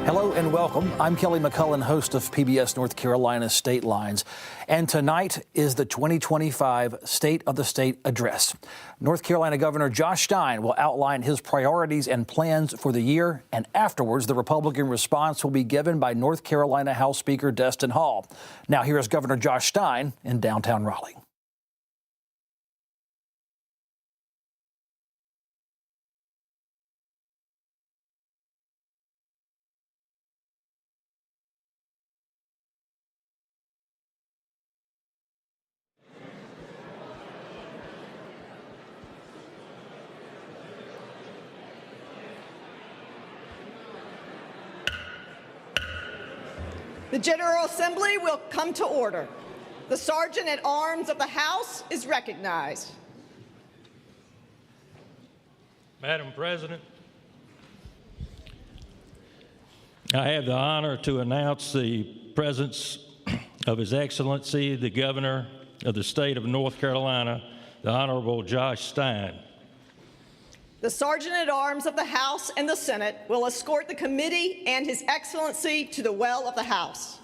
Hello and welcome. I'm Kelly McCullen, host of PBS North Carolina State Lines. And tonight is the 2025 State of the State Address. North Carolina Governor Josh Stein will outline his priorities and plans for the year. And afterwards, the Republican response will be given by North Carolina House Speaker Destin Hall. Now, here is Governor Josh Stein in downtown Raleigh. The General Assembly will come to order. The Sergeant at Arms of the House is recognized. Madam President, I have the honor to announce the presence of His Excellency, the Governor of the State of North Carolina, the Honorable Josh Stein. The Sergeant at Arms of the House and the Senate will escort the committee and His Excellency to the well of the House.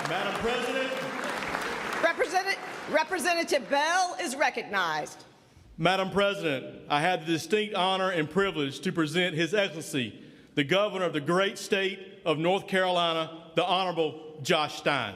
Madam President. Representative Bell is recognized. Madam President, I have the distinct honor and privilege to present His Excellency, the Governor of the great state of North Carolina, the Honorable Josh Stein.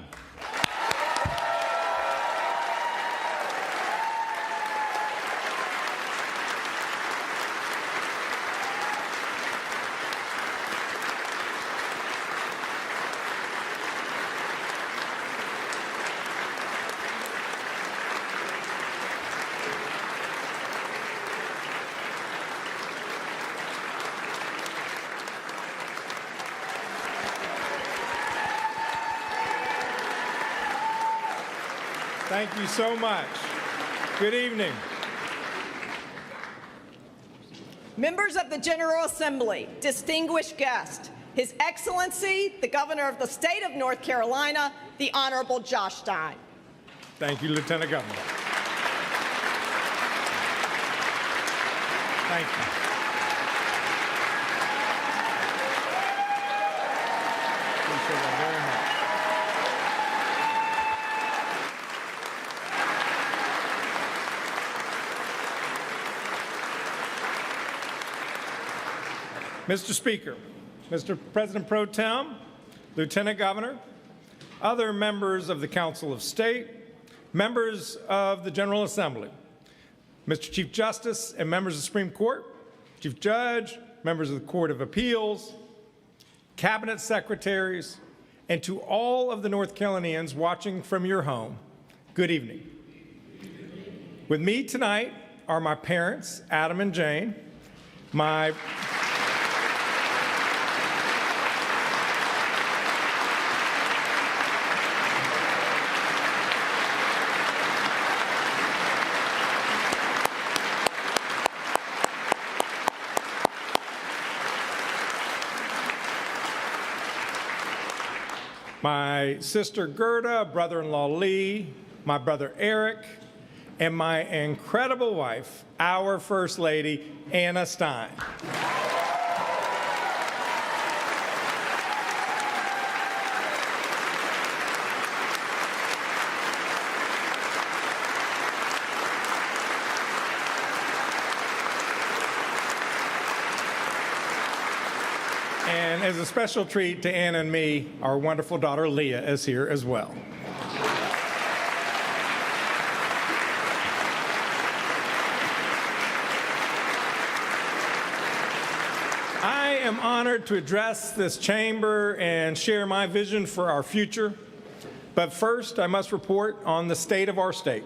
Thank you so much. Good evening. Members of the General Assembly, distinguished guests, His Excellency, the Governor of the State of North Carolina, the Honorable Josh Stein. Thank you, Lieutenant Governor. Thank you. Appreciate that very much. Mr. Speaker, Mr. President Pro Tem, Lieutenant Governor, other members of the Council of State, members of the General Assembly, Mr. Chief Justice and members of the Supreme Court, Chief Judge, members of the Court of Appeals, cabinet secretaries, and to all of the North Carolinians watching from your home, good evening. With me tonight are my parents, Adam and Jane, my sister Gerda, brother-in-law Lee, my brother Eric, and my incredible wife, our First Lady, Anna Stein. And as a special treat to Anna and me, our wonderful daughter Leah is here as well. I am honored to address this chamber and share my vision for our future. But first, I must report on the state of our state.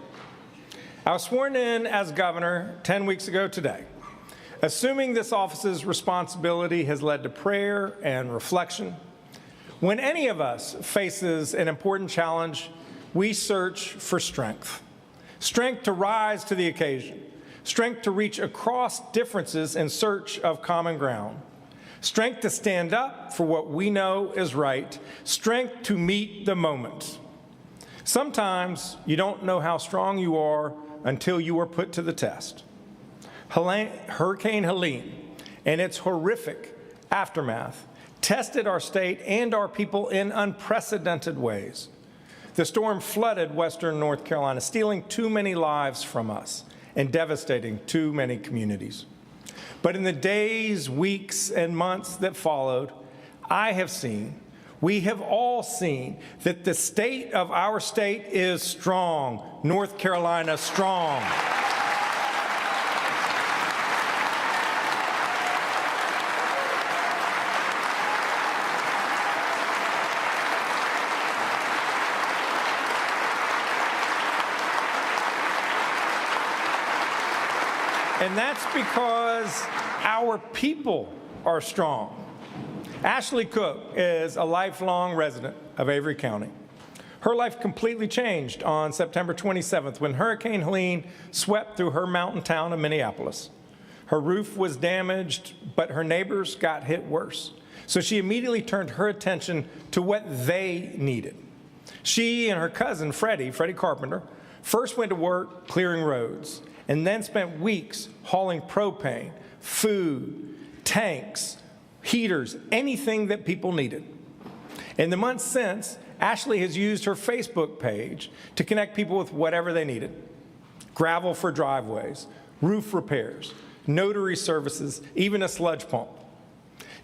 I was sworn in as governor 10 weeks ago today. Assuming this office's responsibility has led to prayer and reflection. When any of us faces an important challenge, we search for strength. Strength to rise to the occasion. Strength to reach across differences in search of common ground. Strength to stand up for what we know is right. Strength to meet the moment. Sometimes you don't know how strong you are until you are put to the test. Hurricane Helene and its horrific aftermath tested our state and our people in unprecedented ways. The storm flooded western North Carolina, stealing too many lives from us and devastating too many communities. But in the days, weeks, and months that followed, we have all seen that the state of our state is strong. North Carolina strong. And that's because our people are strong. Ashley Cook is a lifelong resident of Avery County. Her life completely changed on September 27th when Hurricane Helene swept through her mountain town of Minneapolis. Her roof was damaged, but her neighbors got hit worse. So she immediately turned her attention to what they needed. She and her cousin, Freddie Carpenter, first went to work clearing roads, and then spent weeks hauling propane, food, tanks, heaters, anything that people needed. In the months since, Ashley has used her Facebook page to connect people with whatever they needed. Gravel for driveways, roof repairs, notary services, even a sludge pump.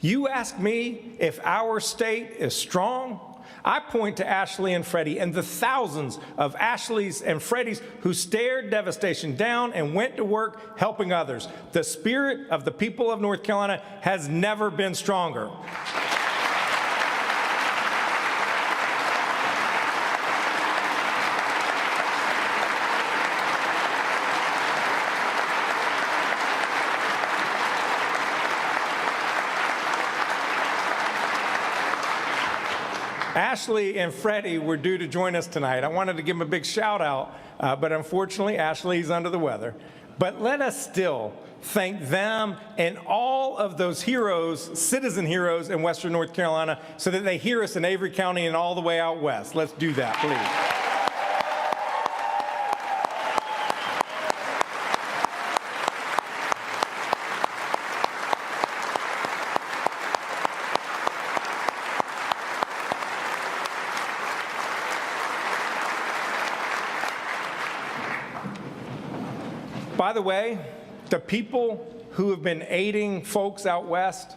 You ask me if our state is strong? I point to Ashley and Freddie and the thousands of Ashleys and Freddies who stared devastation down and went to work helping others. The spirit of the people of North Carolina has never been stronger. Ashley and Freddie were due to join us tonight. I wanted to give them a big shout out, but unfortunately, Ashley's under the weather. But let us still thank them and all of those heroes, citizen heroes in Western North Carolina, so that they hear us in Avery County and all the way out west. Let's do that, please. By the way, the people who have been aiding folks out west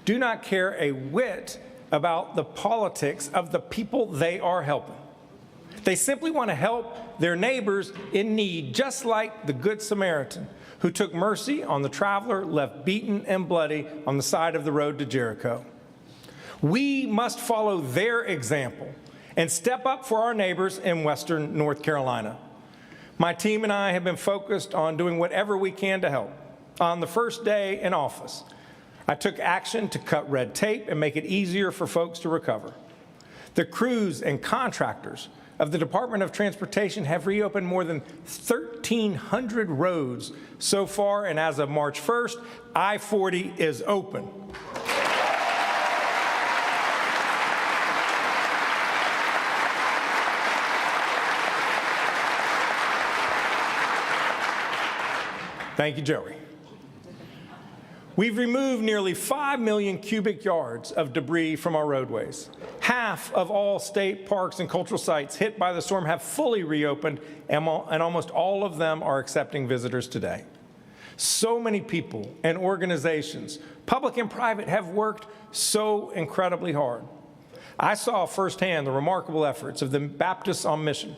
do not care a whit about the politics of the people they are helping. They simply want to help their neighbors in need, just like the Good Samaritan who took mercy on the traveler left beaten and bloody on the side of the road to Jericho. We must follow their example and step up for our neighbors in Western North Carolina. My team and I have been focused on doing whatever we can to help. On the first day in office, I took action to cut red tape and make it easier for folks to recover. The crews and contractors of the Department of Transportation have reopened more than 1,300 roads so far, and as of March 1st, I-40 is open. Thank you, Joey. We've removed nearly 5 million cubic yards of debris from our roadways. Half of all state parks and cultural sites hit by the storm have fully reopened, and almost all of them are accepting visitors today. So many people and organizations, public and private, have worked so incredibly hard. I saw firsthand the remarkable efforts of the Baptists on Mission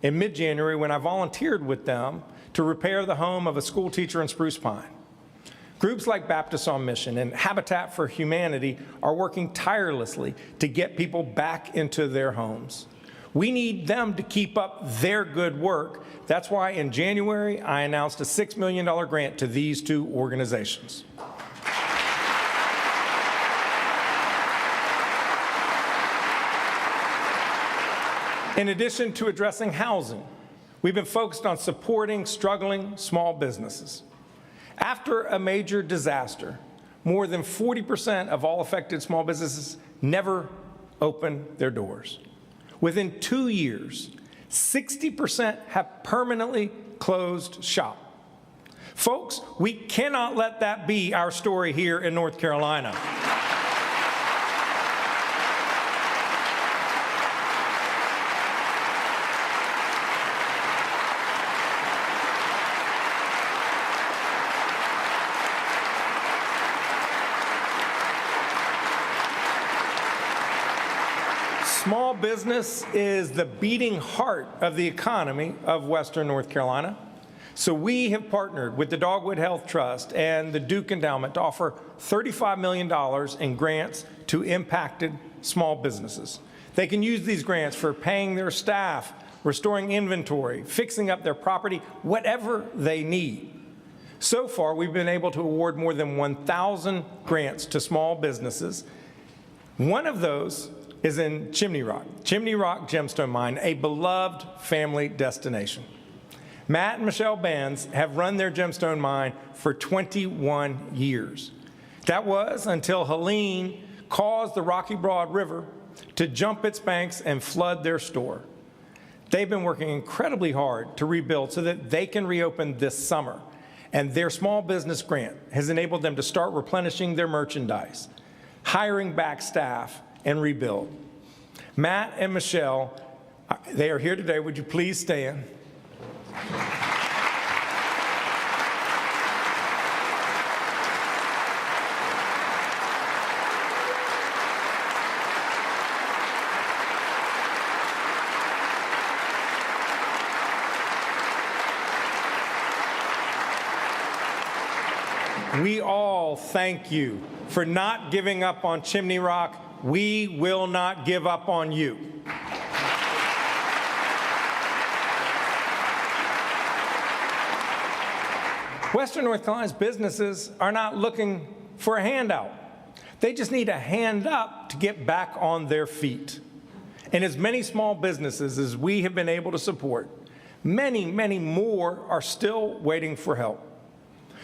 in mid-January when I volunteered with them to repair the home of a school teacher in Spruce Pine. Groups like Baptists on Mission and Habitat for Humanity are working tirelessly to get people back into their homes. We need them to keep up their good work. That's why in January, I announced a $6 million grant to these two organizations. In addition to addressing housing, we've been focused on supporting struggling small businesses. After a major disaster, more than 40% of all affected small businesses never open their doors. Within 2 years, 60% have permanently closed shop. Folks, we cannot let that be our story here in North Carolina. Small business is the beating heart of the economy of Western North Carolina. So we have partnered with the Dogwood Health Trust and the Duke Endowment to offer $35 million in grants to impacted small businesses. They can use these grants for paying their staff, restoring inventory, fixing up their property, whatever they need. So far, we've been able to award more than 1,000 grants to small businesses. One of those is in Chimney Rock Gemstone Mine, a beloved family destination. Matt and Michelle Bands have run their gemstone mine for 21 years. That was until Helene caused the Rocky Broad River to jump its banks and flood their store. They've been working incredibly hard to rebuild so that they can reopen this summer. And their small business grant has enabled them to start replenishing their merchandise, hiring back staff, and rebuild. Matt and Michelle, they are here today. Would you please stand? We all thank you for not giving up on Chimney Rock. We will not give up on you. Western North Carolina's businesses are not looking for a handout. They just need a hand up to get back on their feet. And as many small businesses as we have been able to support, many, many more are still waiting for help.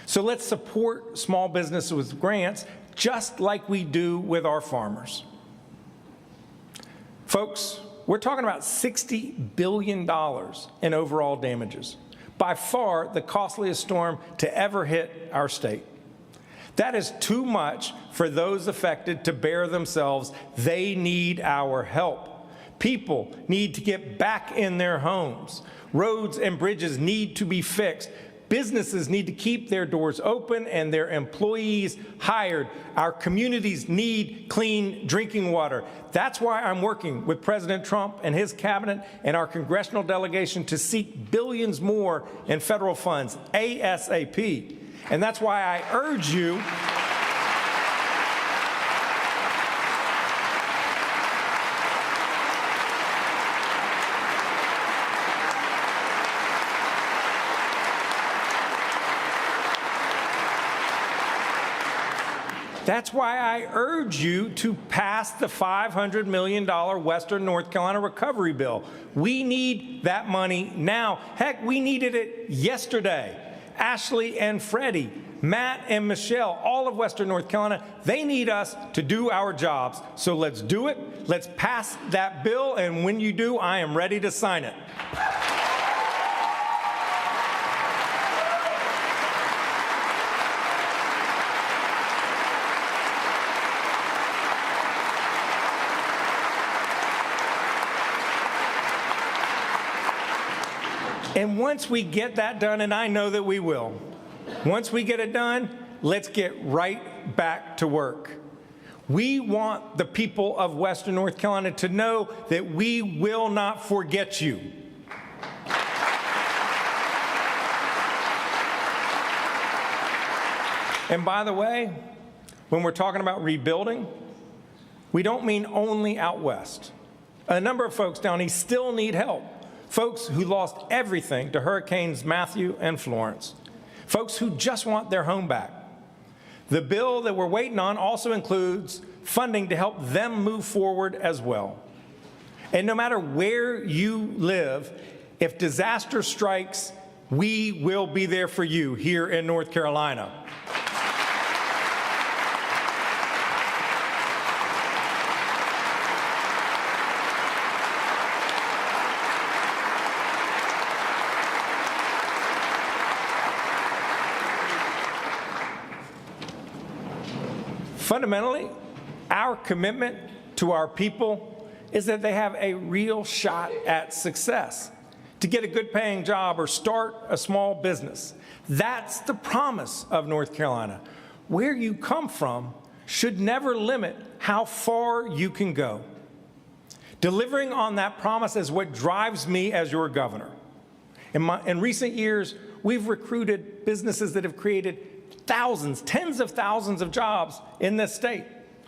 So let's support small businesses with grants just like we do with our farmers. Folks, we're talking about $60 billion in overall damages, by far the costliest storm to ever hit our state. That is too much for those affected to bear themselves. They need our help. People need to get back in their homes. Roads and bridges need to be fixed. Businesses need to keep their doors open and their employees hired. Our communities need clean drinking water. That's why I'm working with President Trump and his cabinet and our congressional delegation to seek billions more in federal funds, ASAP. And that's why I urge you That's why I urge you to pass the $500 million Western North Carolina recovery bill. We need that money now. Heck, we needed it yesterday. Ashley and Freddie, Matt and Michelle, all of Western North Carolina, they need us to do our jobs. So let's do it. Let's pass that bill. And when you do, I am ready to sign it. And once we get that done, and I know that we will, once we get it done, let's get right back to work. We want the people of Western North Carolina to know that we will not forget you. And by the way, when we're talking about rebuilding, we don't mean only out west. A number of folks down east still need help. Folks who lost everything to Hurricanes Matthew and Florence. Folks who just want their home back. The bill that we're waiting on also includes funding to help them move forward as well. And no matter where you live, if disaster strikes, we will be there for you here in North Carolina. Fundamentally, our commitment to our people is that they have a real shot at success, to get a good paying job or start a small business. That's the promise of North Carolina. Where you come from should never limit how far you can go. Delivering on that promise is what drives me as your governor. In recent years, we've recruited businesses that have created thousands, tens of thousands of jobs in this state.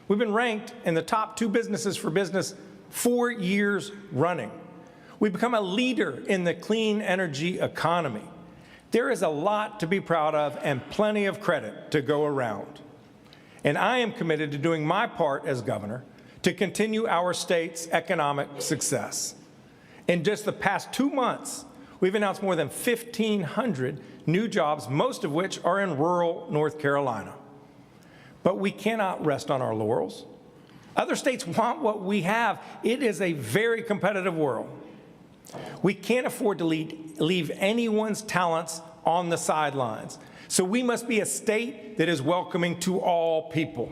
We've been ranked in the top 2 businesses for business 4 years running. We've become a leader in the clean energy economy. There is a lot to be proud of and plenty of credit to go around. And I am committed to doing my part as governor to continue our state's economic success. In just the past 2 months, we've announced more than 1,500 new jobs, most of which are in rural North Carolina. But we cannot rest on our laurels. Other states want what we have. It is a very competitive world. We can't afford to leave anyone's talents on the sidelines. So we must be a state that is welcoming to all people.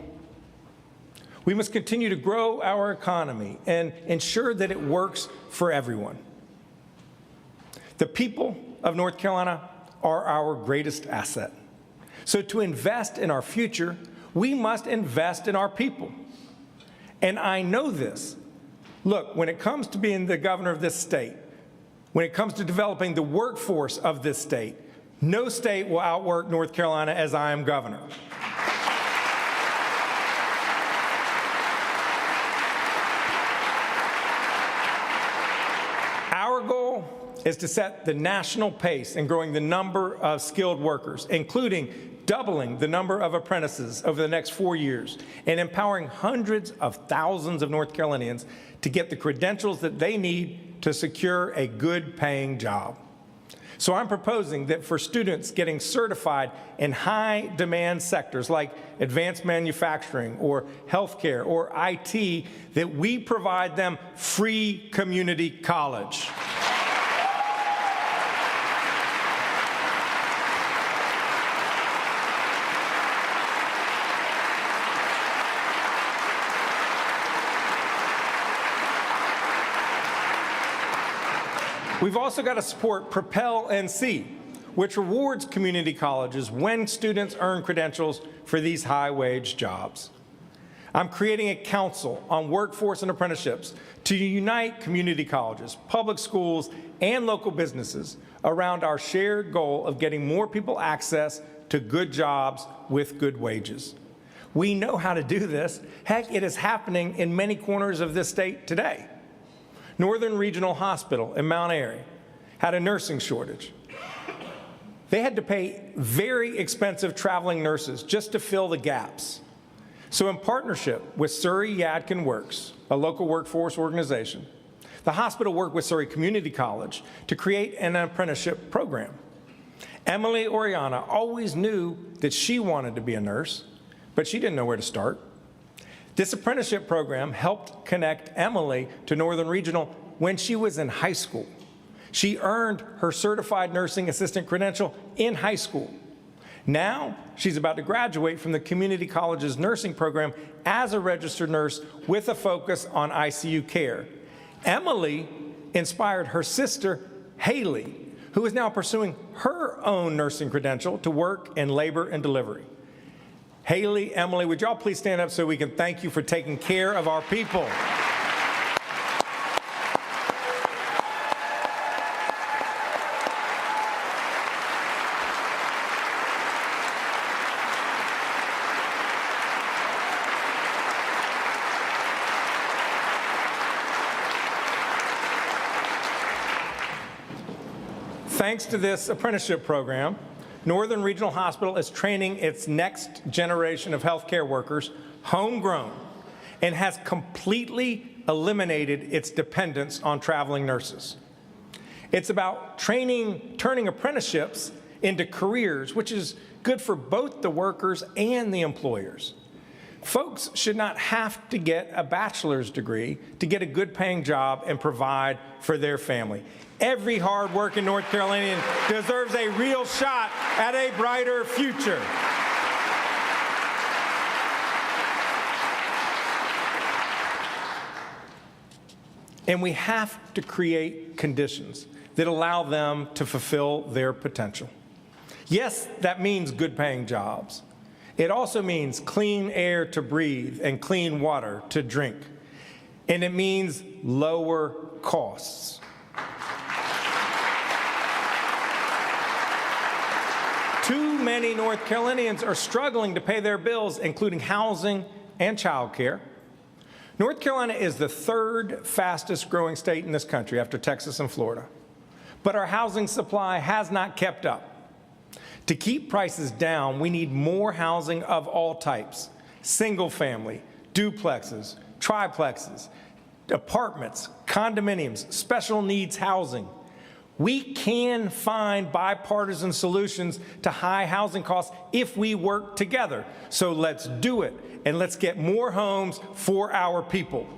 We must continue to grow our economy and ensure that it works for everyone. The people of North Carolina are our greatest asset. So to invest in our future, we must invest in our people. And I know this. Look, when it comes to being the governor of this state, when it comes to developing the workforce of this state, no state will outwork North Carolina as I am governor. Our goal is to set the national pace in growing the number of skilled workers, including doubling the number of apprentices over the next 4 years and empowering hundreds of thousands of North Carolinians to get the credentials that they need to secure a good-paying job. So I'm proposing that for students getting certified in high-demand sectors like advanced manufacturing or healthcare or IT, that we provide them free community college. We've also got to support Propel NC, which rewards community colleges when students earn credentials for these high-wage jobs. I'm creating a council on workforce and apprenticeships to unite community colleges, public schools, and local businesses around our shared goal of getting more people access to good jobs with good wages. We know how to do this. Heck, it is happening in many corners of this state today. Northern Regional Hospital in Mount Airy had a nursing shortage. They had to pay very expensive traveling nurses just to fill the gaps. So in partnership with Surrey Yadkin Works, a local workforce organization, the hospital worked with Surrey Community College to create an apprenticeship program. Emily Oriana always knew that she wanted to be a nurse, but she didn't know where to start. This apprenticeship program helped connect Emily to Northern Regional when she was in high school. She earned her certified nursing assistant credential in high school. Now, she's about to graduate from the community college's nursing program as a registered nurse with a focus on ICU care. Emily inspired her sister, Haley, who is now pursuing her own nursing credential to work in labor and delivery. Haley, Emily, would y'all please stand up so we can thank you for taking care of our people? Thanks to this apprenticeship program, Northern Regional Hospital is training its next generation of healthcare workers, homegrown, and has completely eliminated its dependence on traveling nurses. It's about turning apprenticeships into careers, which is good for both the workers and the employers. Folks should not have to get a bachelor's degree to get a good-paying job and provide for their family. Every hard-working North Carolinian deserves a real shot at a brighter future. And we have to create conditions that allow them to fulfill their potential. Yes, that means good-paying jobs. It also means clean air to breathe and clean water to drink. And it means lower costs. Too many North Carolinians are struggling to pay their bills, including housing and child care. North Carolina is the third fastest growing state in this country after Texas and Florida. But our housing supply has not kept up. To keep prices down, we need more housing of all types: single family, duplexes, triplexes, apartments, condominiums, special needs housing. We can find bipartisan solutions to high housing costs if we work together. So let's do it, and let's get more homes for our people.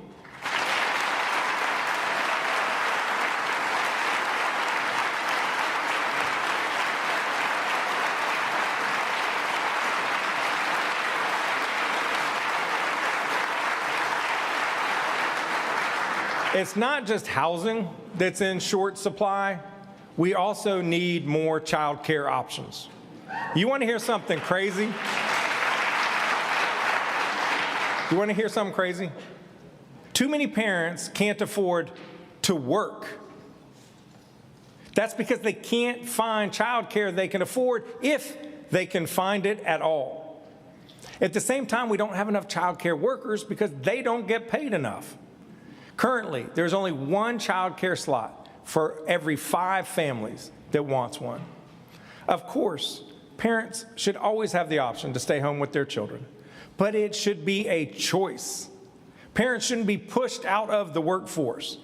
It's not just housing that's in short supply. We also need more child care options. You want to hear something crazy? You want to hear something crazy? Too many parents can't afford to work. That's because they can't find child care they can afford, if they can find it at all. At the same time, we don't have enough child care workers because they don't get paid enough. Currently, there's only one child care slot for every 5 families that wants one. Of course, parents should always have the option to stay home with their children, but it should be a choice. Parents shouldn't be pushed out of the workforce.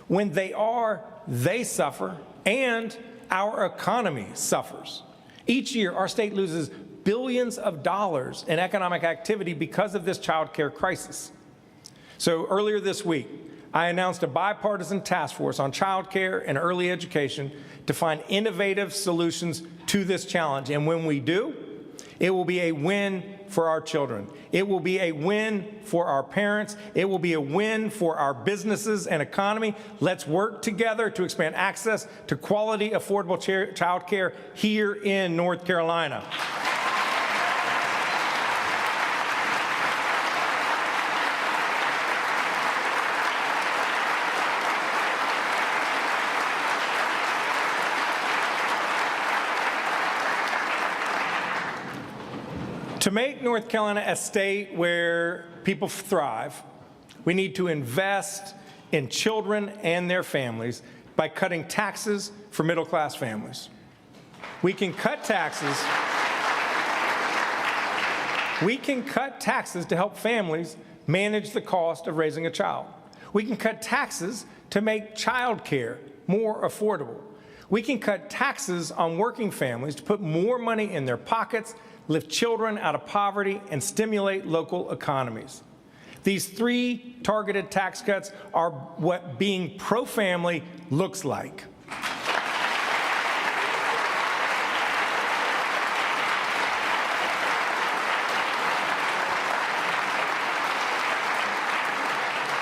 When they are, they suffer, and our economy suffers. Each year, our state loses billions of dollars in economic activity because of this child care crisis. So earlier this week, I announced a bipartisan task force on child care and early education to find innovative solutions to this challenge. And when we do, it will be a win for our children. It will be a win for our parents. It will be a win for our businesses and economy. Let's work together to expand access to quality, affordable child care here in North Carolina. To make North Carolina a state where people thrive, we need to invest in children and their families by cutting taxes for middle-class families. We can cut taxes. We can cut taxes to help families manage the cost of raising a child. We can cut taxes to make child care more affordable. We can cut taxes on working families to put more money in their pockets, lift children out of poverty, and stimulate local economies. These three targeted tax cuts are what being pro-family looks like.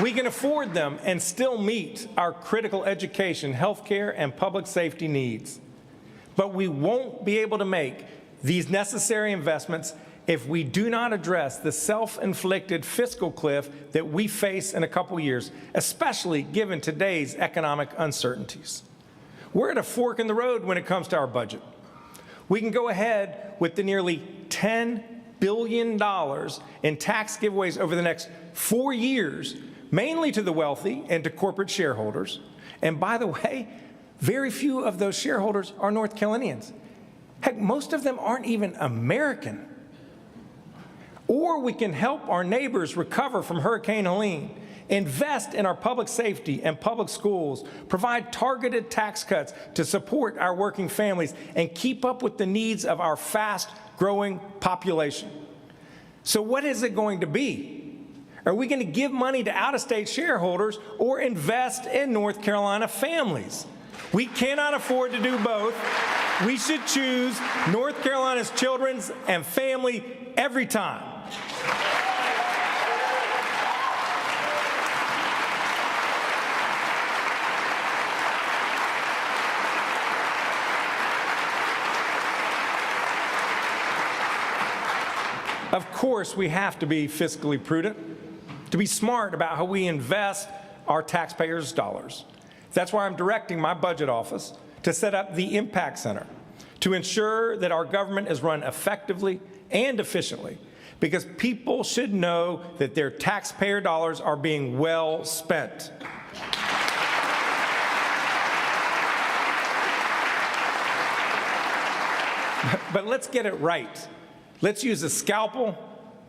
We can afford them and still meet our critical education, healthcare, and public safety needs. But we won't be able to make these necessary investments if we do not address the self-inflicted fiscal cliff that we face in a couple years, especially given today's economic uncertainties. We're at a fork in the road when it comes to our budget. We can go ahead with the nearly $10 billion in tax giveaways over the next 4 years, mainly to the wealthy and to corporate shareholders. And by the way, very few of those shareholders are North Carolinians. Heck, most of them aren't even American. Or we can help our neighbors recover from Hurricane Helene, invest in our public safety and public schools, provide targeted tax cuts to support our working families, and keep up with the needs of our fast-growing population. So what is it going to be? Are we going to give money to out-of-state shareholders or invest in North Carolina families? We cannot afford to do both. We should choose North Carolina's children and family every time. Of course, we have to be fiscally prudent, to be smart about how we invest our taxpayers' dollars. That's why I'm directing my budget office to set up the Impact Center to ensure that our government is run effectively and efficiently, because people should know that their taxpayer dollars are being well spent. But let's get it right. Let's use a scalpel,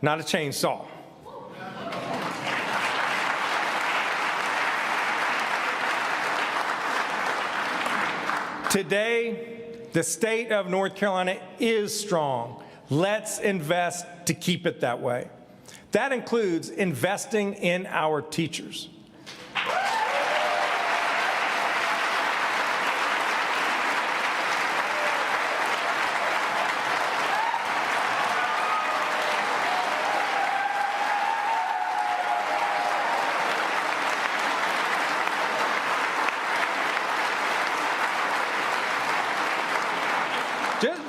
not a chainsaw. Today, the state of North Carolina is strong. Let's invest to keep it that way. That includes investing in our teachers.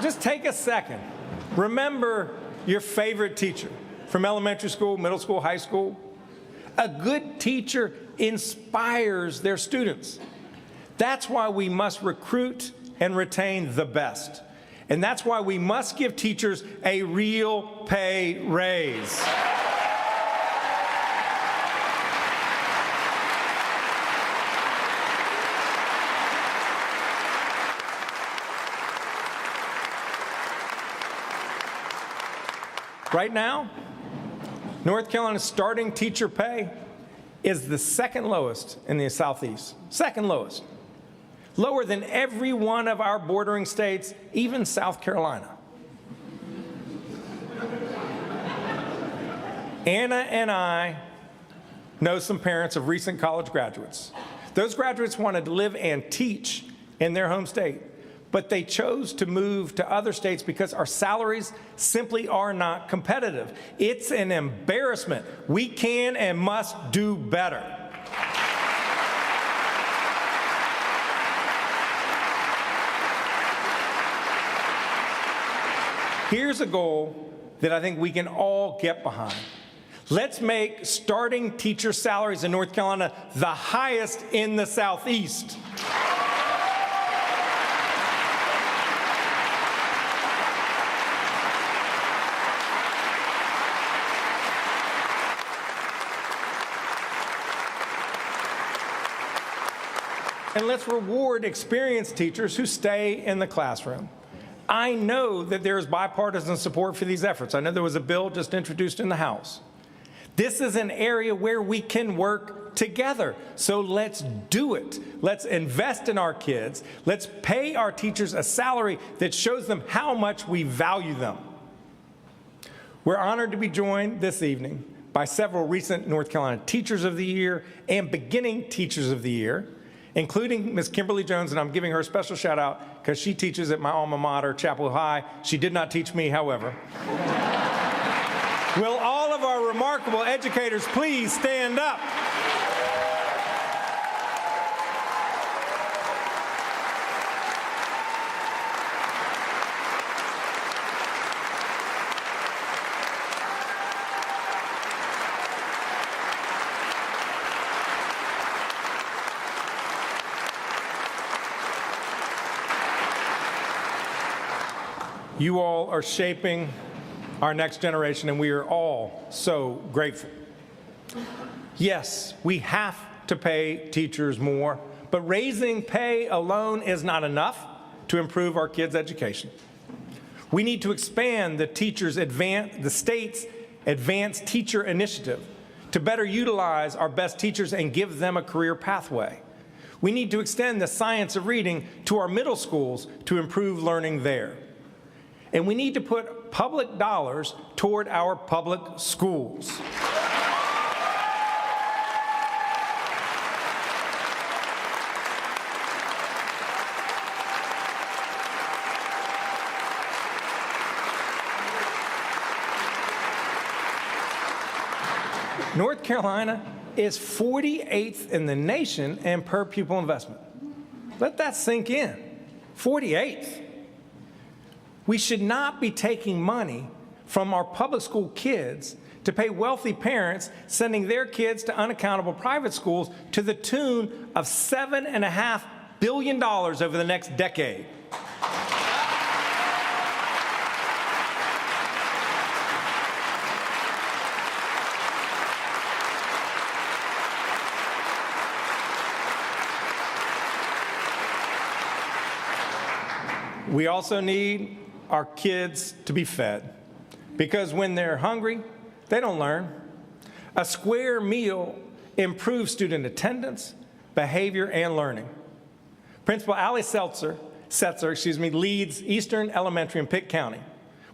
Just take a second. Remember your favorite teacher from elementary school, middle school, high school. A good teacher inspires their students. That's why we must recruit and retain the best. And that's why we must give teachers a real pay raise. Right now, North Carolina's starting teacher pay is the second lowest in the Southeast. Second lowest. Lower than every one of our bordering states, even South Carolina. Anna and I know some parents of recent college graduates. Those graduates wanted to live and teach in their home state, but they chose to move to other states because our salaries simply are not competitive. It's an embarrassment. We can and must do better. Here's a goal that I think we can all get behind. Let's make starting teacher salaries in North Carolina the highest in the Southeast. And let's reward experienced teachers who stay in the classroom. I know that there is bipartisan support for these efforts. I know there was a bill just introduced in the House. This is an area where we can work together. So let's do it. Let's invest in our kids. Let's pay our teachers a salary that shows them how much we value them. We're honored to be joined this evening by several recent North Carolina Teachers of the Year and Beginning Teachers of the Year, including Ms. Kimberly Jones, and I'm giving her a special shout out because she teaches at my alma mater, Chapel High. She did not teach me, however. Will all of our remarkable educators please stand up? You all are shaping our next generation, and we are all so grateful. Yes, we have to pay teachers more, but raising pay alone is not enough to improve our kids' education. We need to expand the state's Advanced Teacher Initiative to better utilize our best teachers and give them a career pathway. We need to extend the science of reading to our middle schools to improve learning there. And we need to put public dollars toward our public schools. North Carolina is 48th in the nation in per pupil investment. Let that sink in. 48th. We should not be taking money from our public school kids to pay wealthy parents sending their kids to unaccountable private schools to the tune of $7.5 billion over the next decade. We also need our kids to be fed, because when they're hungry, they don't learn. A square meal improves student attendance, behavior, and learning. Principal Allie Setzer, leads Eastern Elementary in Pitt County,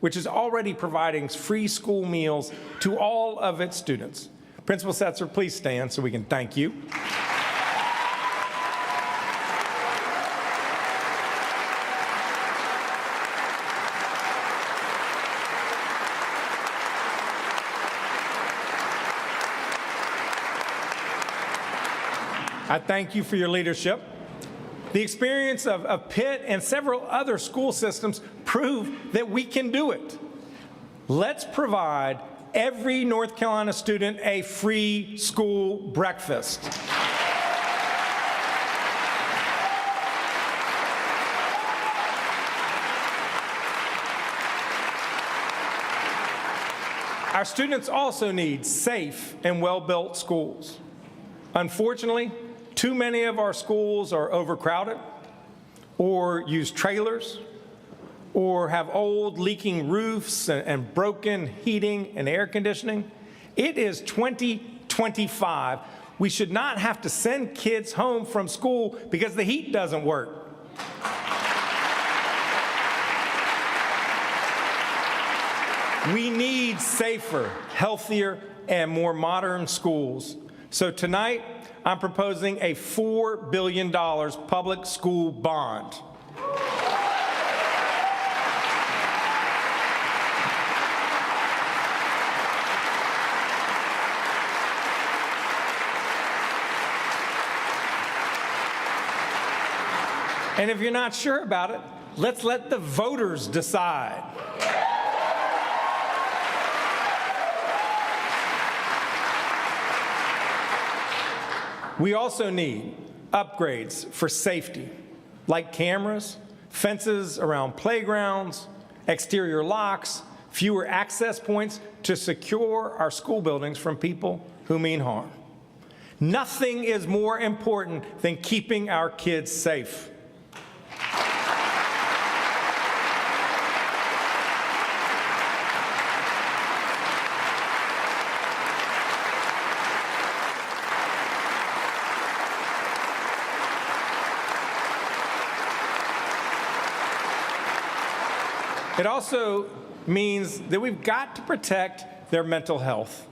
which is already providing free school meals to all of its students. Principal Setzer, please stand so we can thank you. I thank you for your leadership. The experience of Pitt and several other school systems prove that we can do it. Let's provide every North Carolina student a free school breakfast. Our students also need safe and well-built schools. Unfortunately, too many of our schools are overcrowded, or use trailers, or have old leaking roofs and broken heating and air conditioning. It is 2025. We should not have to send kids home from school because the heat doesn't work. We need safer, healthier, and more modern schools. So tonight, I'm proposing a $4 billion public school bond. And if you're not sure about it, let's let the voters decide. We also need upgrades for safety, like cameras, fences around playgrounds, exterior locks, fewer access points to secure our school buildings from people who mean harm. Nothing is more important than keeping our kids safe. It also means that we've got to protect their mental health.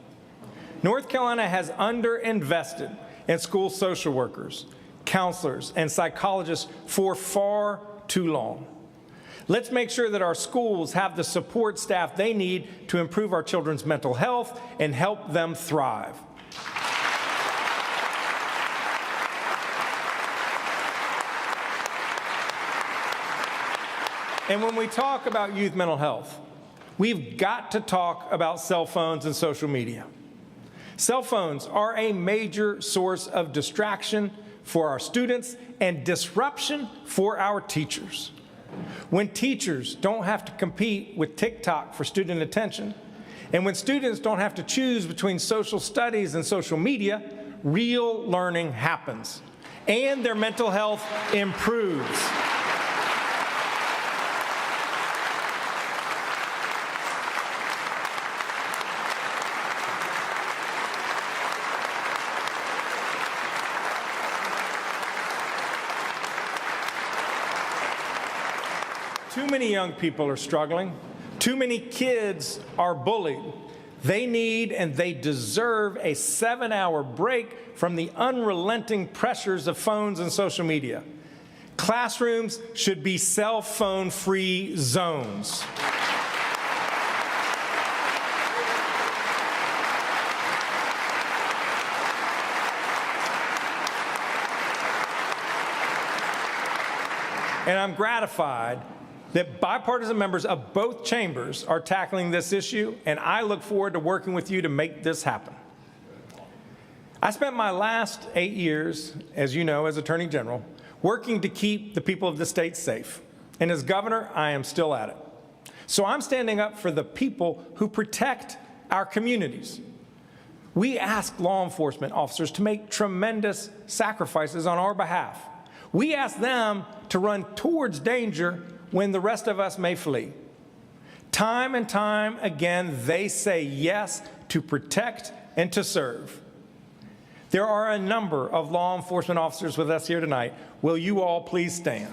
North Carolina has underinvested in school social workers, counselors, and psychologists for far too long. Let's make sure that our schools have the support staff they need to improve our children's mental health and help them thrive. And when we talk about youth mental health, we've got to talk about cell phones and social media. Cell phones are a major source of distraction for our students and disruption for our teachers. When teachers don't have to compete with TikTok for student attention, and when students don't have to choose between social studies and social media, real learning happens, and their mental health improves. Too many young people are struggling. Too many kids are bullied. They need and they deserve a 7-hour break from the unrelenting pressures of phones and social media. Classrooms should be cell phone-free zones. And I'm gratified that bipartisan members of both chambers are tackling this issue, and I look forward to working with you to make this happen. I spent my last 8 years, as you know, as Attorney General, working to keep the people of the state safe. And as governor, I am still at it. So I'm standing up for the people who protect our communities. We ask law enforcement officers to make tremendous sacrifices on our behalf. We ask them to run towards danger when the rest of us may flee. Time and time again, they say yes to protect and to serve. There are a number of law enforcement officers with us here tonight. Will you all please stand?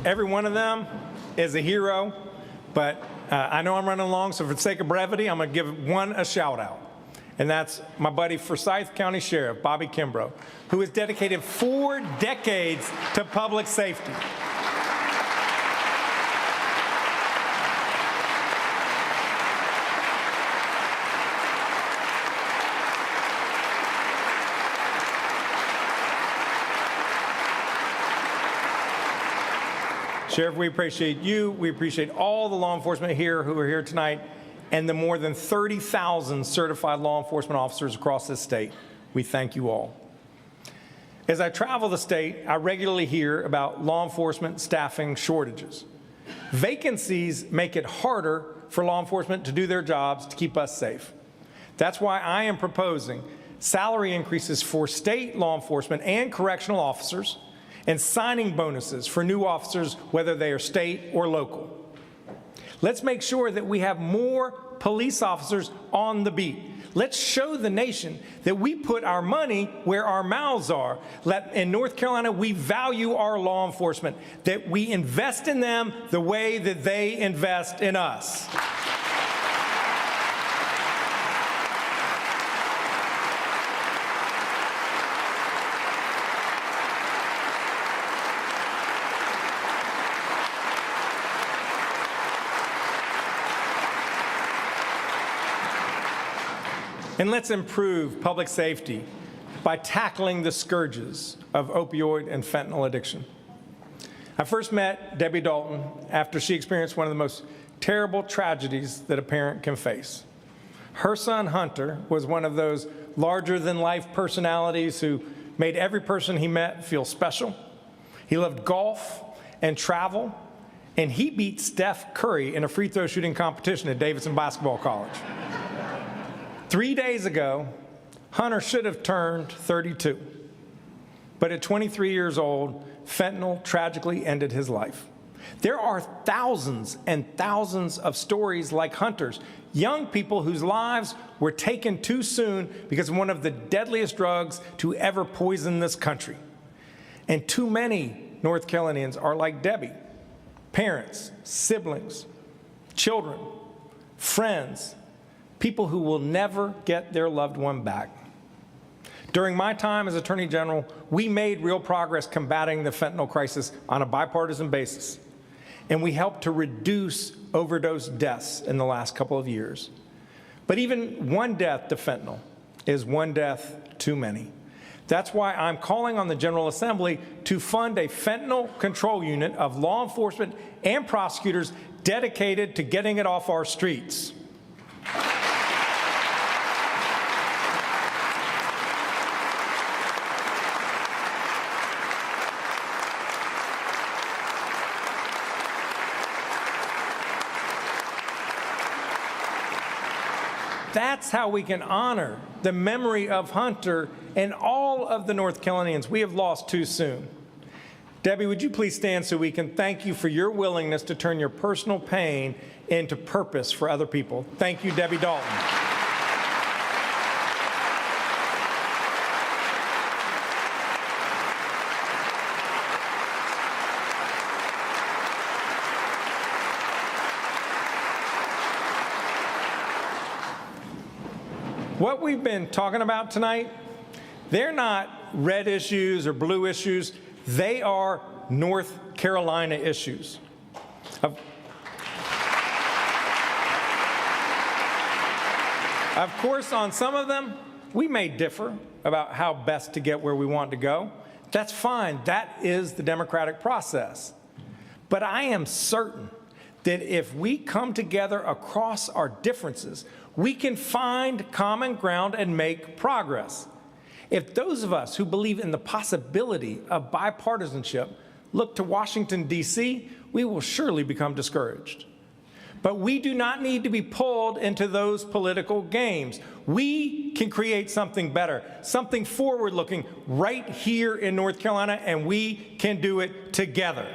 Every one of them is a hero, but I know I'm running along, so for the sake of brevity, I'm going to give one a shout out. And that's my buddy Forsyth County Sheriff, Bobby Kimbrough, who has dedicated 4 decades to public safety. Sheriff, we appreciate you. We appreciate all the law enforcement here who are here tonight and the more than 30,000 certified law enforcement officers across this state. We thank you all. As I travel the state, I regularly hear about law enforcement staffing shortages. Vacancies make it harder for law enforcement to do their jobs to keep us safe. That's why I am proposing salary increases for state law enforcement and correctional officers, and signing bonuses for new officers, whether they are state or local. Let's make sure that we have more police officers on the beat. Let's show the nation that we put our money where our mouths are. In North Carolina, we value our law enforcement, that we invest in them the way that they invest in us. And let's improve public safety by tackling the scourges of opioid and fentanyl addiction. I first met Debbie Dalton after she experienced one of the most terrible tragedies that a parent can face. Her son, Hunter, was one of those larger-than-life personalities who made every person he met feel special. He loved golf and travel, and he beat Steph Curry in a free throw shooting competition at Davidson Basketball College. 3 days ago, Hunter should have turned 32. But at 23 years old, fentanyl tragically ended his life. There are thousands and thousands of stories like Hunter's, young people whose lives were taken too soon because of one of the deadliest drugs to ever poison this country. And too many North Carolinians are like Debbie, parents, siblings, children, friends, people who will never get their loved one back. During my time as Attorney General, we made real progress combating the fentanyl crisis on a bipartisan basis, and we helped to reduce overdose deaths in the last couple of years. But even one death to fentanyl is one death too many. That's why I'm calling on the General Assembly to fund a fentanyl control unit of law enforcement and prosecutors dedicated to getting it off our streets. That's how we can honor the memory of Hunter and all of the North Carolinians we have lost too soon. Debbie, would you please stand so we can thank you for your willingness to turn your personal pain into purpose for other people. Thank you, Debbie Dalton. What we've been talking about tonight, they're not red issues or blue issues. They are North Carolina issues. Of course, on some of them, we may differ about how best to get where we want to go. That's fine. That is the democratic process. But I am certain that if we come together across our differences, we can find common ground and make progress. If those of us who believe in the possibility of bipartisanship look to Washington, D.C., we will surely become discouraged. But we do not need to be pulled into those political games. We can create something better, something forward-looking right here in North Carolina, and we can do it together.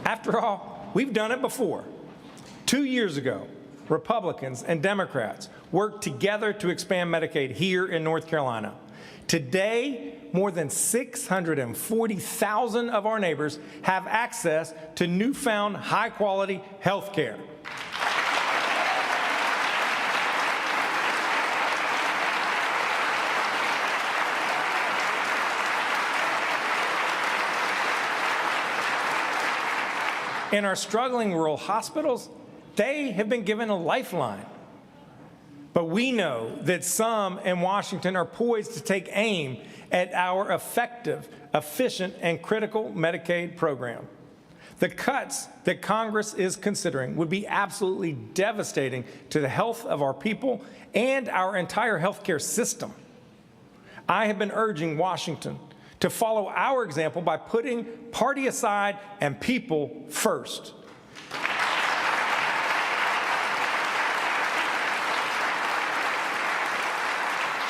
After all, we've done it before. 2 years ago, Republicans and Democrats worked together to expand Medicaid here in North Carolina. Today, more than 640,000 of our neighbors have access to newfound high-quality health care. In our struggling rural hospitals, they have been given a lifeline. But we know that some in Washington are poised to take aim at our effective, efficient, and critical Medicaid program. The cuts that Congress is considering would be absolutely devastating to the health of our people and our entire healthcare system. I have been urging Washington to follow our example by putting party aside and people first.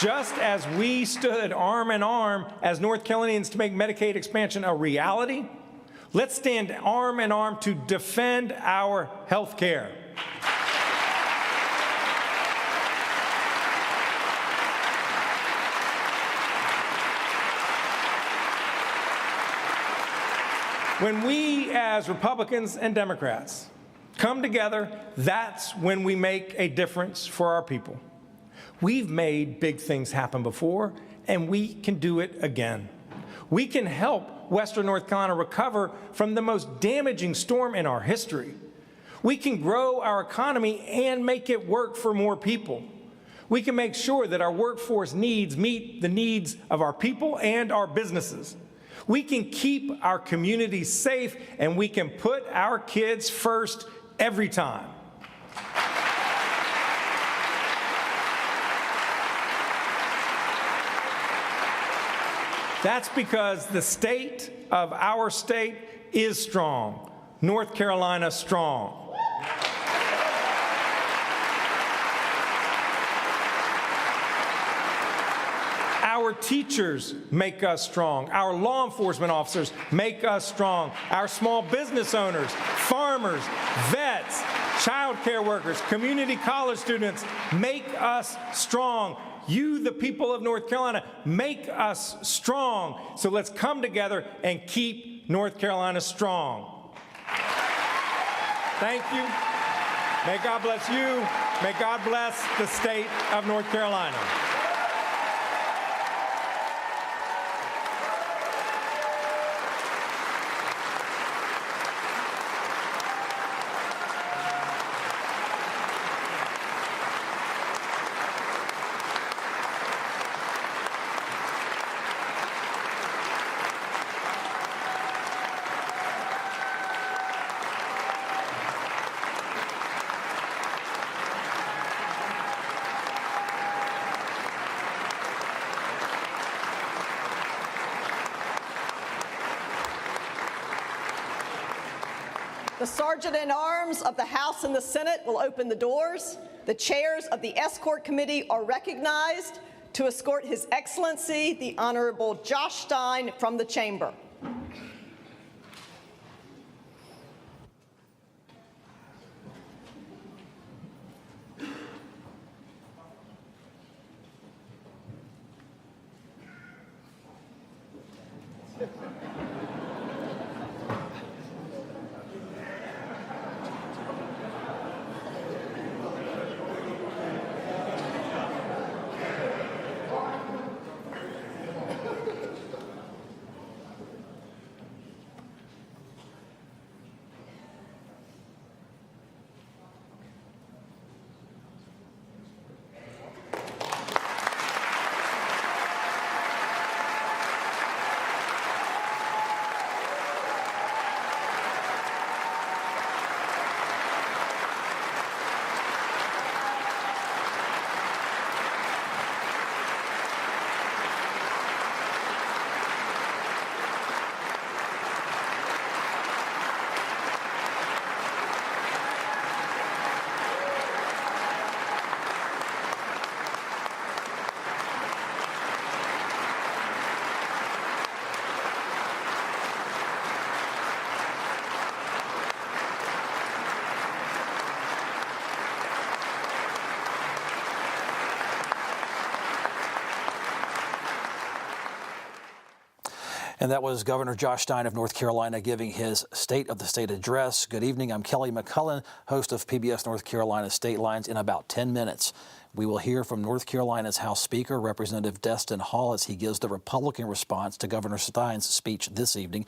Just as we stood arm in arm as North Carolinians to make Medicaid expansion a reality, let's stand arm in arm to defend our health care. When we, as Republicans and Democrats, come together, that's when we make a difference for our people. We've made big things happen before, and we can do it again. We can help Western North Carolina recover from the most damaging storm in our history. We can grow our economy and make it work for more people. We can make sure that our workforce needs meet the needs of our people and our businesses. We can keep our communities safe, and we can put our kids first every time. That's because the state of our state is strong. North Carolina strong. Our teachers make us strong. Our law enforcement officers make us strong. Our small business owners, farmers, vets, child care workers, community college students make us strong. You, the people of North Carolina, make us strong. So let's come together and keep North Carolina strong. Thank you. May God bless you. May God bless the state of North Carolina. The Sergeant-at-Arms of the House and the Senate will open the doors. The chairs of the Escort Committee are recognized to escort His Excellency, the Honorable Josh Stein, from the chamber. And that was Governor Josh Stein of North Carolina giving his State of the State address. Good evening. I'm Kelly McCullen, host of PBS North Carolina State Lines. In about 10 minutes, we will hear from North Carolina's House Speaker, Representative Destin Hall, as he gives the Republican response to Governor Stein's speech this evening.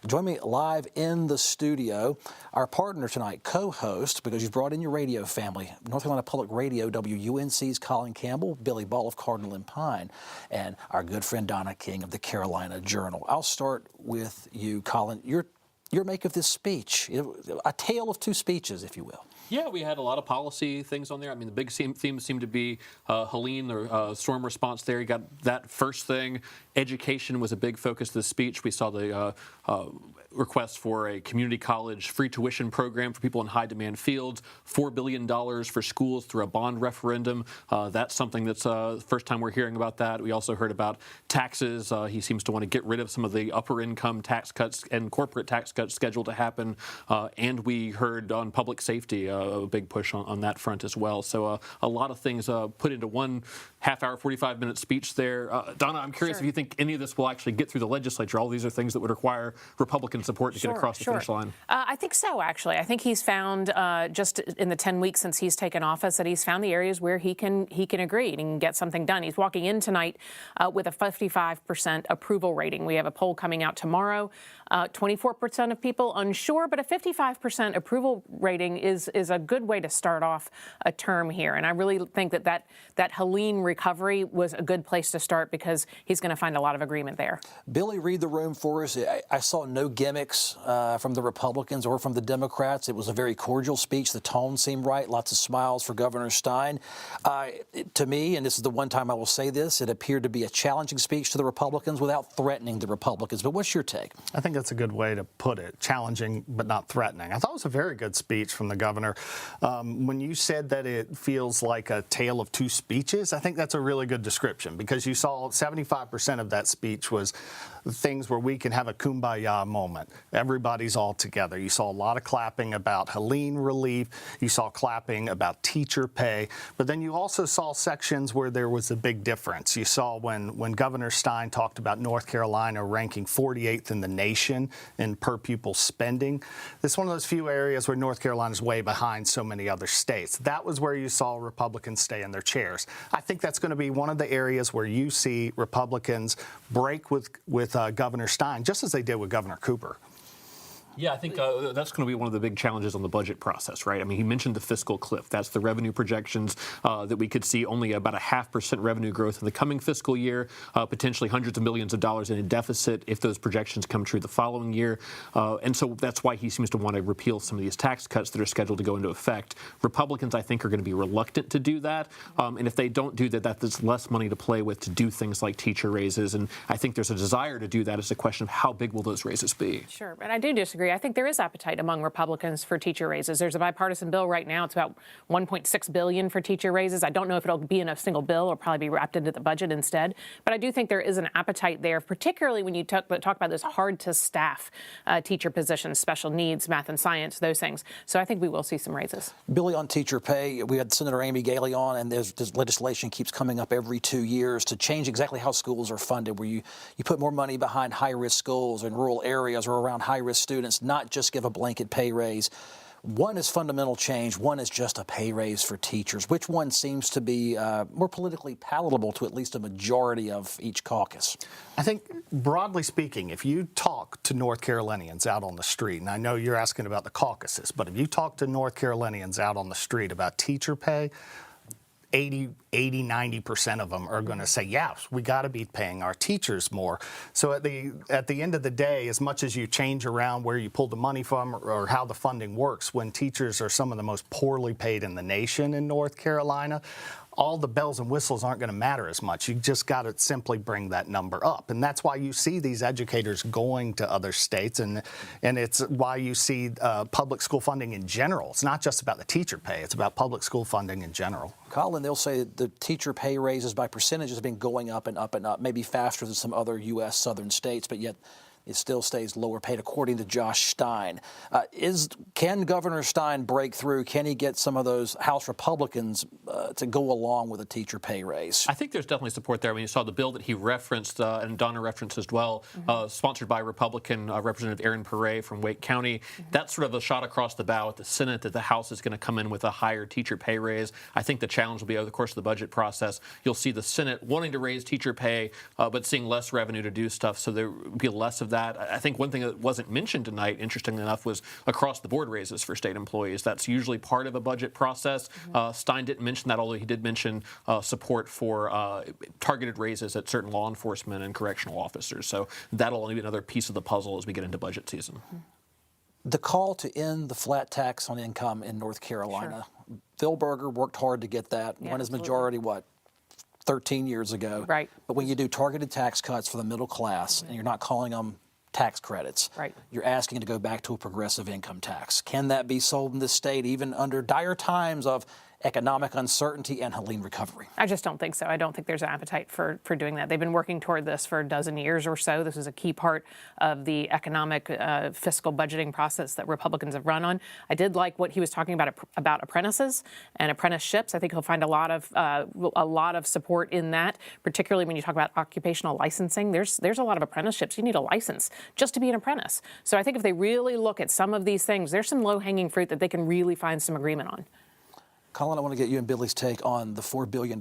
Join me live in the studio, our partner tonight, co-host, because you've brought in your radio family, North Carolina Public Radio, WUNC's Colin Campbell, Billy Ball of Cardinal and Pine, and our good friend Donna King of the Carolina Journal. I'll start with you, Colin. Your make of this speech, a tale of two speeches, if you will. Yeah, we had a lot of policy things on there. I mean, the big theme seemed to be Helene, the storm response there. You got that first thing. Education was a big focus of the speech. We saw the requests for a community college free tuition program for people in high-demand fields, $4 billion for schools through a bond referendum. That's something that's the first time we're hearing about that. We also heard about taxes. He seems to want to get rid of some of the upper-income tax cuts and corporate tax cuts scheduled to happen. And we heard on public safety a big push on that front as well. So a lot of things put into one half-hour, 45-minute speech there. Donna, I'm curious if you think any of this will actually get through the legislature. All these are things that would require Republican support to get across the finish line. I think so, actually. I think he's found, just in the 10 weeks since he's taken office, that he's found the areas where he can agree and can get something done. He's walking in tonight with a 55% approval rating. We have a poll coming out tomorrow. 24% of people unsure, but a 55% approval rating is a good way to start off a term here. And I really think that Helene recovery was a good place to start because he's going to find a lot of agreement there. Billy, read the room for us. I saw no gimmicks from the Republicans or from the Democrats. It was a very cordial speech. The tone seemed right. Lots of smiles for Governor Stein. To me, and this is the one time I will say this, it appeared to be a challenging speech to the Republicans without threatening the Republicans. But what's your take? I think that's a good way to put it. Challenging, but not threatening. I thought it was a very good speech from the governor. When you said that it feels like a tale of two speeches, I think that's a really good description because you saw 75% of that speech was things where we can have a kumbaya moment. Everybody's all together. You saw a lot of clapping about Helene relief. You saw clapping about teacher pay. But then you also saw sections where there was a big difference. You saw when Governor Stein talked about North Carolina ranking 48th in the nation in per pupil spending. This is one of those few areas where North Carolina's way behind so many other states. That was where you saw Republicans stay in their chairs. I think that's going to be one of the areas where you see Republicans break with Governor Stein, just as they did with Governor Cooper. Yeah, I think that's going to be one of the big challenges on the budget process, right? I mean, he mentioned the fiscal cliff. That's the revenue projections that we could see only about a 0.5% revenue growth in the coming fiscal year, potentially hundreds of millions of dollars in a deficit if those projections come true the following year. And so that's why he seems to want to repeal some of these tax cuts that are scheduled to go into effect. Republicans, I think, are going to be reluctant to do that. And if they don't do that, that's less money to play with to do things like teacher raises. And I think there's a desire to do that. It's a question of how big will those raises be. Sure, but I do disagree. I think there is appetite among Republicans for teacher raises. There's a bipartisan bill right now. It's about $1.6 billion for teacher raises. I don't know if it'll be in a single bill or probably be wrapped into the budget instead. But I do think there is an appetite there, particularly when you talk about those hard-to-staff teacher positions, special needs, math and science, those things. So I think we will see some raises. Billy, on teacher pay, we had Senator Amy Galey on, and this legislation keeps coming up every 2 years to change exactly how schools are funded, where you put more money behind high-risk schools in rural areas or around high-risk students, not just give a blanket pay raise. One is fundamental change. One is just a pay raise for teachers. Which one seems to be more politically palatable to at least a majority of each caucus? I think, broadly speaking, if you talk to North Carolinians out on the street, and I know you're asking about the caucuses, but if you talk to North Carolinians out on the street about teacher pay, 90% of them are going to say, yes, we got to be paying our teachers more. So at the end of the day, as much as you change around where you pull the money from or how the funding works, when teachers are some of the most poorly paid in the nation in North Carolina, all the bells and whistles aren't going to matter as much. You just got to simply bring that number up. And that's why you see these educators going to other states, and it's why you see public school funding in general. It's not just about the teacher pay. It's about public school funding in general. Colin, they'll say the teacher pay raises by percentages have been going up and up and up, maybe faster than some other U.S. southern states, but yet it still stays lower paid, according to Josh Stein. Can Governor Stein break through? Can he get some of those House Republicans to go along with a teacher pay raise? I think there's definitely support there. I mean, you saw the bill that he referenced, and Donna referenced as well, sponsored by Republican Representative Aaron Perret from Wake County. That's sort of a shot across the bow at the Senate that the House is going to come in with a higher teacher pay raise. I think the challenge will be over the course of the budget process. You'll see the Senate wanting to raise teacher pay, but seeing less revenue to do stuff, so there will be less of that. I think one thing that wasn't mentioned tonight, interestingly enough, was across-the-board raises for state employees. That's usually part of a budget process. Stein didn't mention that, although he did mention support for targeted raises at certain law enforcement and correctional officers. So that'll only be another piece of the puzzle as we get into budget season. The call to end the flat tax on income in North Carolina. Sure. Phil Berger worked hard to get that. Yeah, won his majority, 13 years ago. Right. But when you do targeted tax cuts for the middle class and you're not calling them tax credits. Right. You're asking to go back to a progressive income tax. Can that be sold in this state even under dire times of economic uncertainty and Helene recovery? I just don't think so. I don't think there's an appetite for doing that. They've been working toward this for a dozen years or so. This is a key part of the economic fiscal budgeting process that Republicans have run on. I did like what he was talking about apprentices and apprenticeships. I think he'll find a lot of support in that, particularly when you talk about occupational licensing. There's a lot of apprenticeships. You need a license just to be an apprentice. So I think if they really look at some of these things, there's some low-hanging fruit that they can really find some agreement on. Colin, I want to get you and Billy's take on the $4 billion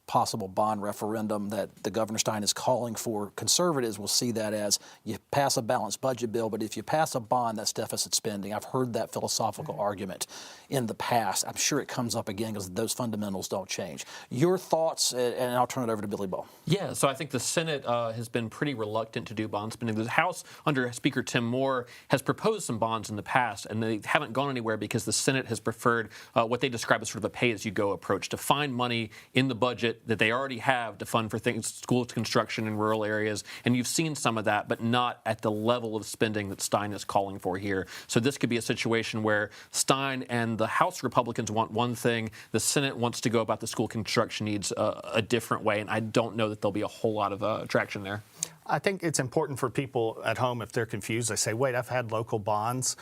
possible bond referendum that the Governor Stein is calling for. Conservatives will see that as you pass a balanced budget bill, but if you pass a bond, that's deficit spending. I've heard that philosophical argument in the past. I'm sure it comes up again because those fundamentals don't change. Your thoughts, and I'll turn it over to Billy Ball. Yeah, so I think the Senate has been pretty reluctant to do bond spending. The House, under Speaker Tim Moore, has proposed some bonds in the past, and they haven't gone anywhere because the Senate has preferred what they describe as sort of a pay-as-you-go approach, to find money in the budget that they already have to fund for things, school construction in rural areas. And you've seen some of that, but not at the level of spending that Stein is calling for here. So this could be a situation where Stein and the House Republicans want one thing, the Senate wants to go about the school construction needs a different way, and I don't know that there'll be a whole lot of traction there. I think it's important for people at home, if they're confused, they say, wait, I've had local bonds.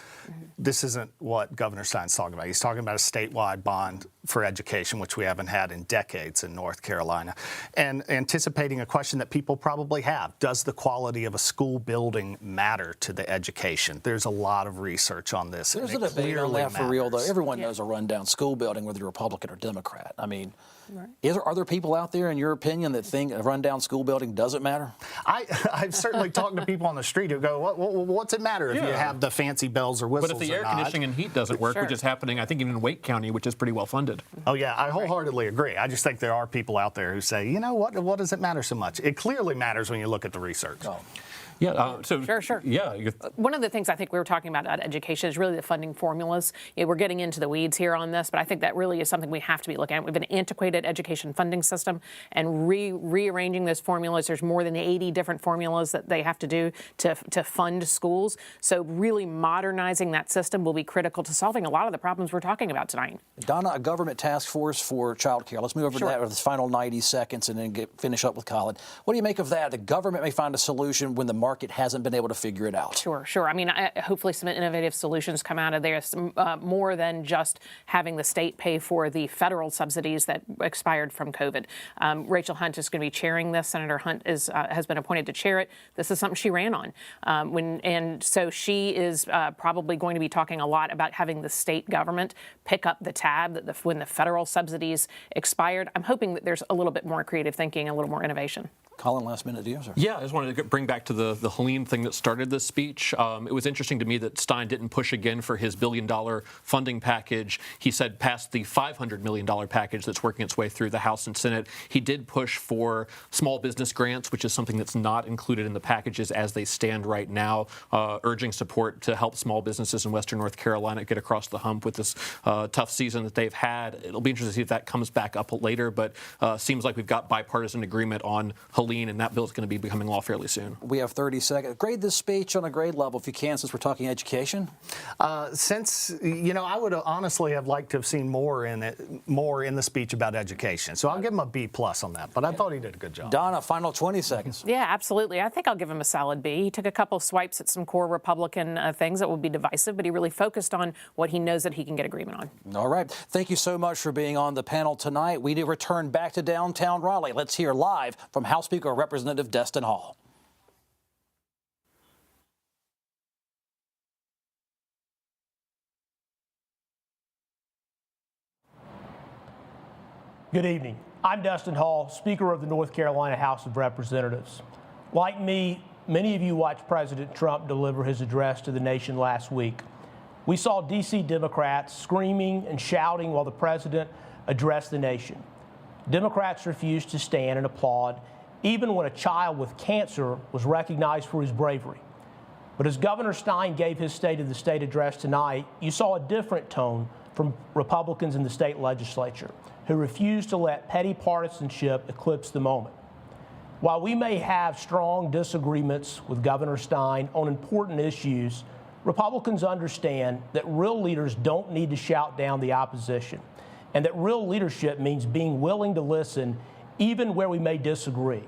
This isn't what Governor Stein's talking about. He's talking about a statewide bond for education, which we haven't had in decades in North Carolina. And anticipating a question that people probably have, does the quality of a school building matter to the education? There's a lot of research on this. There's a debate on that for real, though. Everyone knows a rundown school building, whether you're Republican or Democrat. I mean, are there people out there, in your opinion, that think a rundown school building doesn't matter? I've certainly talked to people on the street who go, what's it matter if you have the fancy bells or whistles? But if the air conditioning and heat doesn't work, which is happening, I think, even in Wake County, which is pretty well funded. Oh, yeah, I wholeheartedly agree. I just think there are people out there who say, you know what does it matter so much? It clearly matters when you look at the research. Oh. Yeah, Sure. Yeah. One of the things I think we were talking about education is really the funding formulas. We're getting into the weeds here on this, but I think that really is something we have to be looking at. We have an antiquated education funding system, and rearranging those formulas. There's more than 80 different formulas that they have to do to fund schools. So really modernizing that system will be critical to solving a lot of the problems we're talking about tonight. Donna, a government task force for child care. Let's move over to that for the final 90 seconds and then finish up with Colin. What do you make of that? The government may find a solution when the market hasn't been able to figure it out. Sure. I mean, hopefully some innovative solutions come out of there, more than just having the state pay for the federal subsidies that expired from COVID. Rachel Hunt is going to be chairing this. Senator Hunt has been appointed to chair it. This is something she ran on. And so she is probably going to be talking a lot about having the state government pick up the tab when the federal subsidies expired. I'm hoping that there's a little bit more creative thinking, a little more innovation. Colin, last minute to you, sir. Yeah, I just wanted to bring back to the Helene thing that started this speech. It was interesting to me that Stein didn't push again for his $1 billion funding package. He said past the $500 million package that's working its way through the House and Senate. He did push for small business grants, which is something that's not included in the packages as they stand right now, urging support to help small businesses in Western North Carolina get across the hump with this tough season that they've had. It'll be interesting to see if that comes back up later, but seems like we've got bipartisan agreement on Helene, and that bill is going to be becoming law fairly soon. We have 30 seconds. Grade this speech on a grade level, if you can, since we're talking education. I would honestly have liked to have seen more in the speech about education. So I'll give him a B+ on that, but I thought he did a good job. Donna, final 20 seconds. Yeah, absolutely. I think I'll give him a solid B. He took a couple swipes at some core Republican things that will be divisive, but he really focused on what he knows that he can get agreement on. All right. Thank you so much for being on the panel tonight. We do return back to downtown Raleigh. Let's hear live from House Speaker Representative Destin Hall. Good evening. I'm Destin Hall, Speaker of the North Carolina House of Representatives. Like me, many of you watched President Trump deliver his address to the nation last week. We saw D.C. Democrats screaming and shouting while the president addressed the nation. Democrats refused to stand and applaud, even when a child with cancer was recognized for his bravery. But as Governor Stein gave his State of the State address tonight, you saw a different tone from Republicans in the state legislature, who refused to let petty partisanship eclipse the moment. While we may have strong disagreements with Governor Stein on important issues, Republicans understand that real leaders don't need to shout down the opposition, and that real leadership means being willing to listen even where we may disagree.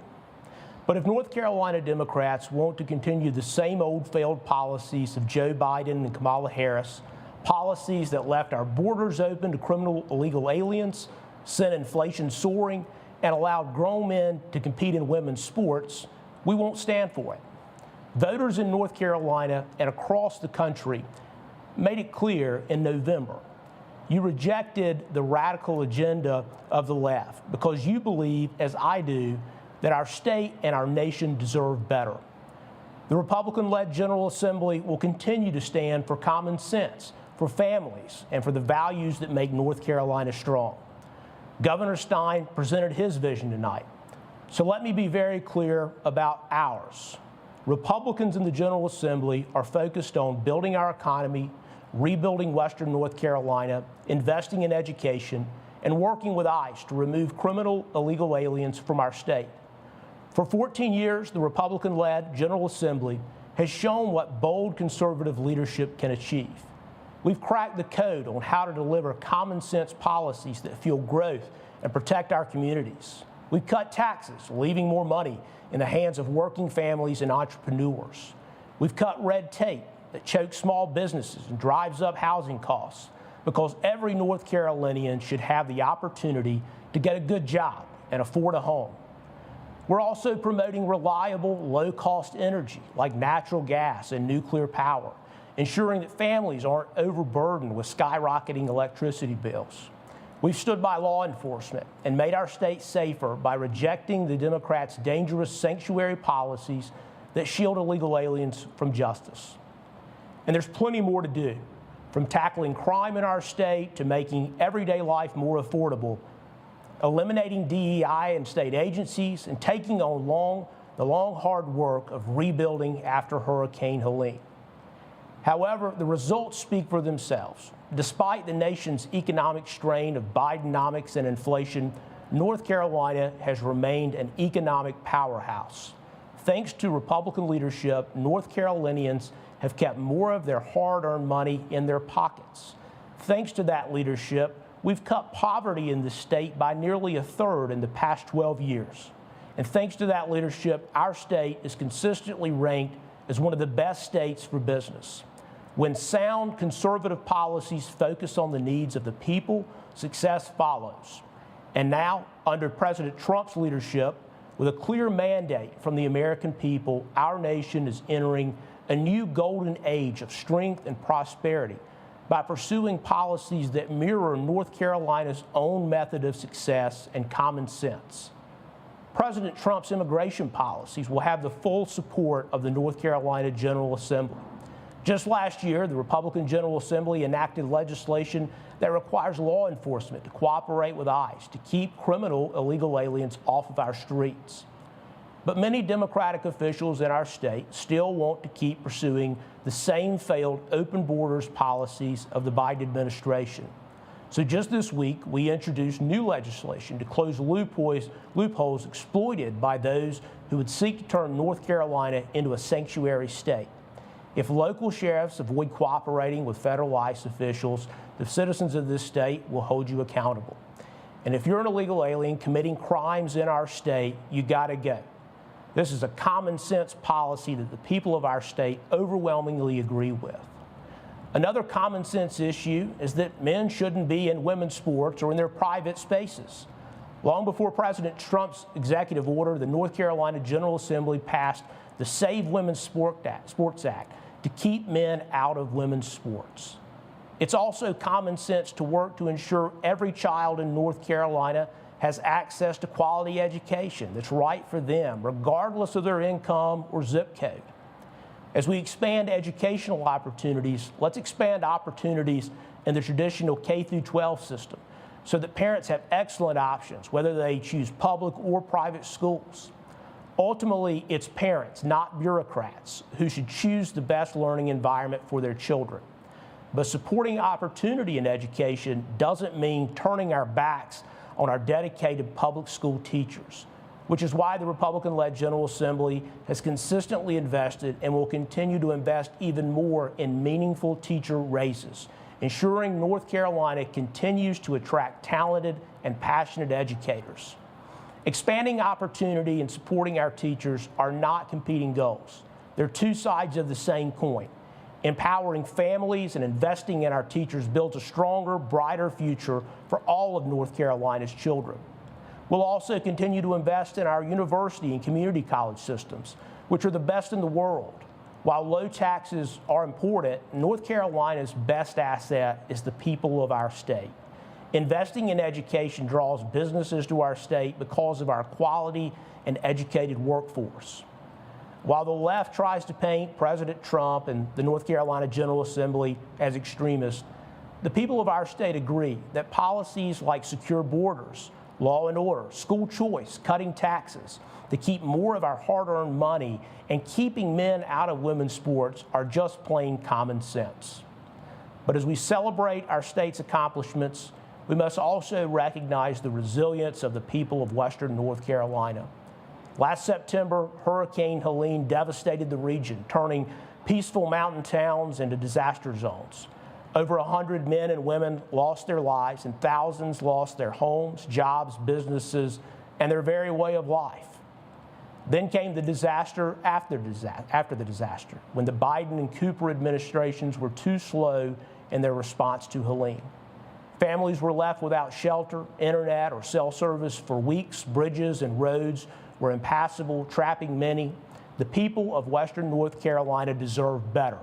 But if North Carolina Democrats want to continue the same old failed policies of Joe Biden and Kamala Harris, policies that left our borders open to criminal illegal aliens, sent inflation soaring, and allowed grown men to compete in women's sports, we won't stand for it. Voters in North Carolina and across the country made it clear in November. You rejected the radical agenda of the left because you believe, as I do, that our state and our nation deserve better. The Republican-led General Assembly will continue to stand for common sense, for families, and for the values that make North Carolina strong. Governor Stein presented his vision tonight. So let me be very clear about ours. Republicans in the General Assembly are focused on building our economy, rebuilding Western North Carolina, investing in education, and working with ICE to remove criminal illegal aliens from our state. For 14 years, the Republican-led General Assembly has shown what bold conservative leadership can achieve. We've cracked the code on how to deliver common sense policies that fuel growth and protect our communities. We've cut taxes, leaving more money in the hands of working families and entrepreneurs. We've cut red tape that chokes small businesses and drives up housing costs, because every North Carolinian should have the opportunity to get a good job and afford a home. We're also promoting reliable, low-cost energy like natural gas and nuclear power, ensuring that families aren't overburdened with skyrocketing electricity bills. We've stood by law enforcement and made our state safer by rejecting the Democrats' dangerous sanctuary policies that shield illegal aliens from justice. And there's plenty more to do, from tackling crime in our state to making everyday life more affordable, eliminating DEI in state agencies, and taking on the long, hard work of rebuilding after Hurricane Helene. However, the results speak for themselves. Despite the nation's economic strain of Bidenomics and inflation, North Carolina has remained an economic powerhouse. Thanks to Republican leadership, North Carolinians have kept more of their hard-earned money in their pockets. Thanks to that leadership, we've cut poverty in the state by nearly a third in the past 12 years. And thanks to that leadership, our state is consistently ranked as one of the best states for business. When sound conservative policies focus on the needs of the people, success follows. And now, under President Trump's leadership, with a clear mandate from the American people, our nation is entering a new golden age of strength and prosperity by pursuing policies that mirror North Carolina's own method of success and common sense. President Trump's immigration policies will have the full support of the North Carolina General Assembly. Just last year, the Republican General Assembly enacted legislation that requires law enforcement to cooperate with ICE to keep criminal illegal aliens off of our streets. But many Democratic officials in our state still want to keep pursuing the same failed open borders policies of the Biden administration. So just this week, we introduced new legislation to close loopholes exploited by those who would seek to turn North Carolina into a sanctuary state. If local sheriffs avoid cooperating with federal ICE officials, the citizens of this state will hold you accountable. And if you're an illegal alien committing crimes in our state, you gotta go. This is a common sense policy that the people of our state overwhelmingly agree with. Another common sense issue is that men shouldn't be in women's sports or in their private spaces. Long before President Trump's executive order, the North Carolina General Assembly passed the Save Women's Sports Act to keep men out of women's sports. It's also common sense to work to ensure every child in North Carolina has access to quality education that's right for them, regardless of their income or zip code. As we expand educational opportunities, let's expand opportunities in the traditional K-12 system so that parents have excellent options, whether they choose public or private schools. Ultimately, it's parents, not bureaucrats, who should choose the best learning environment for their children. But supporting opportunity in education doesn't mean turning our backs on our dedicated public school teachers. which is why the Republican-led General Assembly has consistently invested and will continue to invest even more in meaningful teacher raises, ensuring North Carolina continues to attract talented and passionate educators. Expanding opportunity and supporting our teachers are not competing goals. They're two sides of the same coin. Empowering families and investing in our teachers builds a stronger, brighter future for all of North Carolina's children. We'll also continue to invest in our university and community college systems, which are the best in the world. While low taxes are important, North Carolina's best asset is the people of our state. Investing in education draws businesses to our state because of our quality and educated workforce. While the left tries to paint President Trump and the North Carolina General Assembly as extremists, the people of our state agree that policies like secure borders, law and order, school choice, cutting taxes to keep more of our hard-earned money and keeping men out of women's sports are just plain common sense. But as we celebrate our state's accomplishments, we must also recognize the resilience of the people of Western North Carolina. Last September, Hurricane Helene devastated the region, turning peaceful mountain towns into disaster zones. Over 100 men and women lost their lives, and thousands lost their homes, jobs, businesses, and their very way of life. Then came the disaster after the disaster, when the Biden and Cooper administrations were too slow in their response to Helene. Families were left without shelter, internet, or cell service for weeks. Bridges and roads were impassable, trapping many. The people of Western North Carolina deserve better.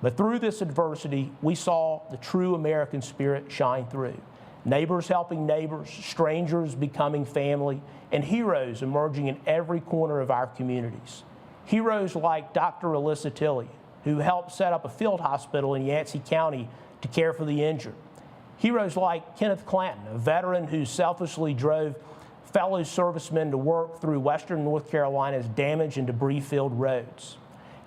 But through this adversity, we saw the true American spirit shine through. Neighbors helping neighbors, strangers becoming family, and heroes emerging in every corner of our communities. Heroes like Dr. Alyssa Tilley, who helped set up a field hospital in Yancey County to care for the injured. Heroes like Kenneth Clanton, a veteran who selflessly drove fellow servicemen to work through Western North Carolina's damaged and debris-filled roads.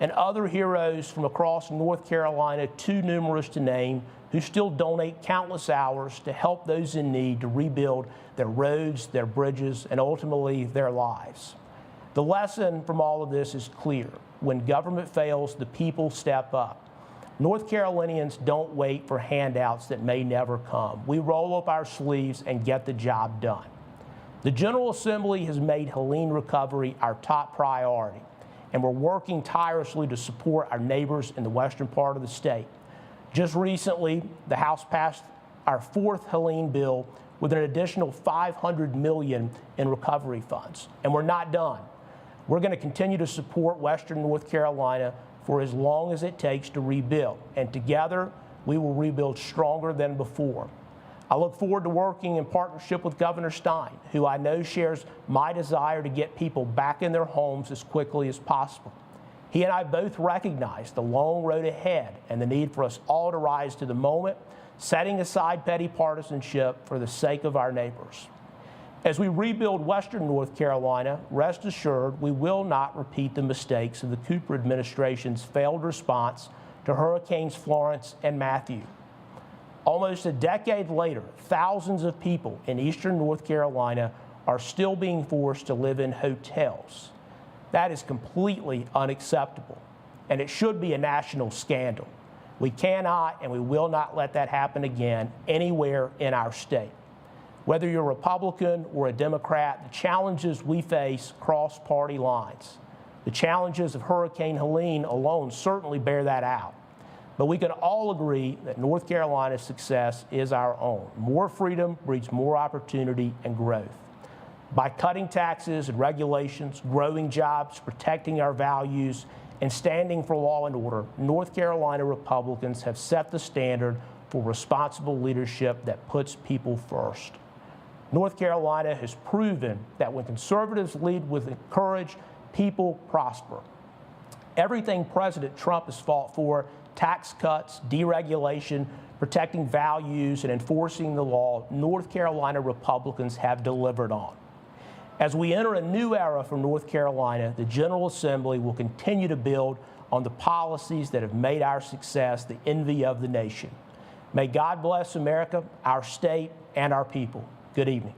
And other heroes from across North Carolina, too numerous to name, who still donate countless hours to help those in need to rebuild their roads, their bridges, and ultimately their lives. The lesson from all of this is clear. When government fails, the people step up. North Carolinians don't wait for handouts that may never come. We roll up our sleeves and get the job done. The General Assembly has made Helene recovery our top priority, and we're working tirelessly to support our neighbors in the western part of the state. Just recently, the House passed our fourth Helene bill with an additional $500 million in recovery funds, and we're not done. We're going to continue to support Western North Carolina for as long as it takes to rebuild, and together we will rebuild stronger than before. I look forward to working in partnership with Governor Stein, who I know shares my desire to get people back in their homes as quickly as possible. He and I both recognize the long road ahead and the need for us all to rise to the moment, setting aside petty partisanship for the sake of our neighbors. As we rebuild Western North Carolina, rest assured we will not repeat the mistakes of the Cooper administration's failed response to Hurricanes Florence and Matthew. Almost a decade later, thousands of people in eastern North Carolina are still being forced to live in hotels. That is completely unacceptable, and it should be a national scandal. We cannot and we will not let that happen again anywhere in our state. Whether you're a Republican or a Democrat, the challenges we face cross party lines. The challenges of Hurricane Helene alone certainly bear that out. But we can all agree that North Carolina's success is our own. More freedom breeds more opportunity and growth. By cutting taxes and regulations, growing jobs, protecting our values, and standing for law and order, North Carolina Republicans have set the standard for responsible leadership that puts people first. North Carolina has proven that when conservatives lead with courage, people prosper. Everything President Trump has fought for, tax cuts, deregulation, protecting values, and enforcing the law, North Carolina Republicans have delivered on. As we enter a new era for North Carolina, the General Assembly will continue to build on the policies that have made our success the envy of the nation. May God bless America, our state, and our people. Good evening.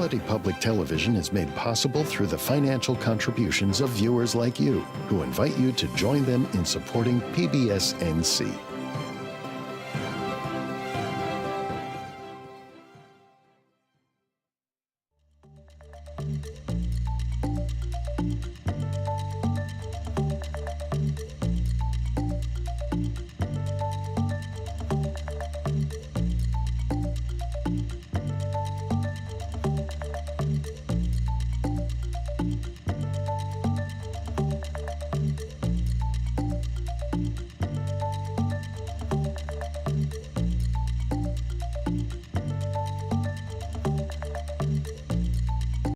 Quality public television is made possible through the financial contributions of viewers like you, who invite you to join them in supporting PBS NC.